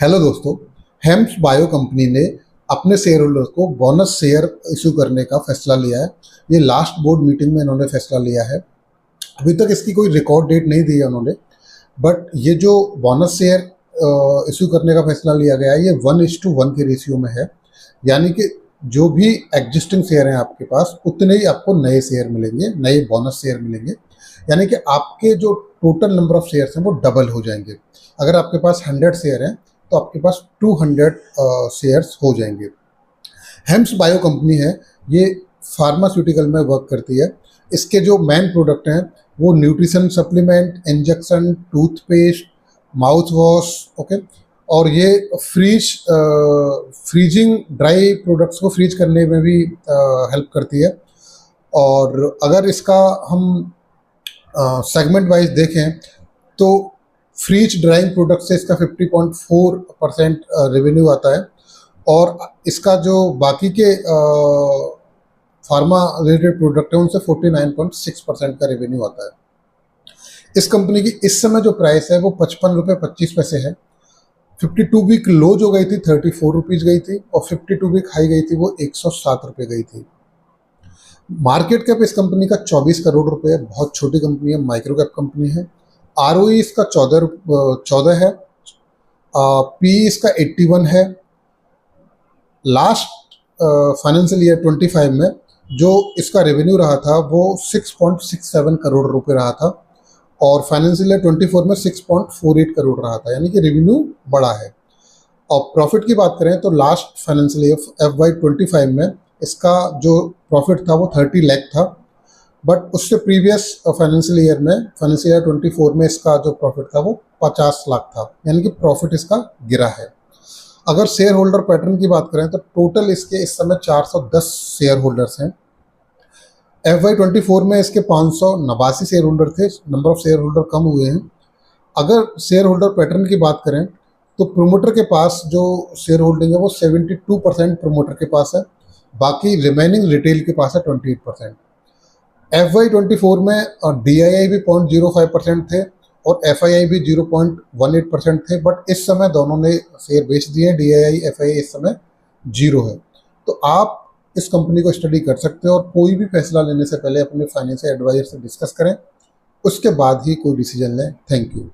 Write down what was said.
Hello दोस्तों। हेम्स bio company ने अपने शेयर होल्डर्स को बोनस शेयर इशू करने का फैसला लिया है। ये लास्ट बोर्ड मीटिंग में इन्होंने फैसला लिया है। अभी तक इसकी कोई रिकॉर्ड डेट नहीं दी है उन्होंने, बट ये जो बोनस शेयर इशू करने का फैसला लिया गया है ये 1:1 के रेशियो में है। यानी कि जो भी एग्जिस्टिंग शेयर हैं आपके पास उतने ही आपको नए शेयर मिलेंगे, नए बोनस शेयर मिलेंगे। यानी कि आपके जो टोटल नंबर ऑफ शेयर्स हैं वो डबल हो जाएंगे। अगर आपके पास 100 शेयर हैं तो आपके पास 200 शेयर्स हो जाएंगे। हेम्स बायो कंपनी है, ये फार्मास्यूटिकल में वर्क करती है। इसके जो मेन प्रोडक्ट हैं वो nutrition supplement, injection, toothpaste, mouth wash, okay. और ये फ्रीजिंग ड्राई प्रोडक्ट्स को फ्रीज करने में भी हेल्प करती है। और अगर इसका हम सेगमेंट वाइज देखें तो फ्रीज ड्राइंग प्रोडक्ट से इसका 50.4% रेवेन्यू आता है। और इसका जो बाकी के फार्मा रिलेटेड प्रोडक्ट है उनसे 49.6% का रेवेन्यू आता है। इस कंपनी की इस समय जो प्राइस है वो 55 रुपये 25 पैसे है। 52 वीक लो जो गई थी 34 रुपीज़ गई थी और 52 वीक हाई गई थी वो 107 रुपये गई थी। मार्केट कैप इस कंपनी का 24 करोड़ रुपए है। बहुत छोटी कंपनी है, माइक्रो कैप कंपनी है। आरओई इसका 14 है। पी इसका 81 है। लास्ट फाइनेंशियल ईयर 25 में जो इसका रेवेन्यू रहा था वो 6.67 करोड़ रुपए रहा था और फाइनेंशियल ईयर 24 में 6.48 करोड़ रहा था, यानी कि रेवेन्यू बढ़ा है। और प्रॉफिट की बात करें तो लास्ट फाइनेंशियल ईयर FY25 में इसका जो प्रॉफिट था वो 30 लाख था, बट उससे प्रीवियस फाइनेंशियल ईयर में, फाइनेंशियल ईयर 24 में इसका जो प्रॉफिट था वो 50 लाख था, यानी कि प्रॉफिट इसका गिरा है। अगर शेयर होल्डर पैटर्न की बात करें तो टोटल इसके इस समय 410 शेयर होल्डर्स हैं। FY24 में इसके 589 शेयर होल्डर थे, नंबर ऑफ शेयर होल्डर कम हुए हैं। अगर शेयर होल्डर पैटर्न की बात करें तो प्रोमोटर के पास जो शेयर होल्डिंग है वो 72% प्रोमोटर के पास है, बाकी रिमेनिंग रिटेल के पास है 28%। FY24 में DII भी 0.05% थे और FII भी 0.18% थे, बट इस समय दोनों ने शेयर बेच दिए हैं। DII FII इस समय 0 है। तो आप इस कंपनी को स्टडी कर सकते हो और कोई भी फैसला लेने से पहले अपने फाइनेंशियल एडवाइजर से डिस्कस करें, उसके बाद ही कोई डिसीजन लें। Thank you.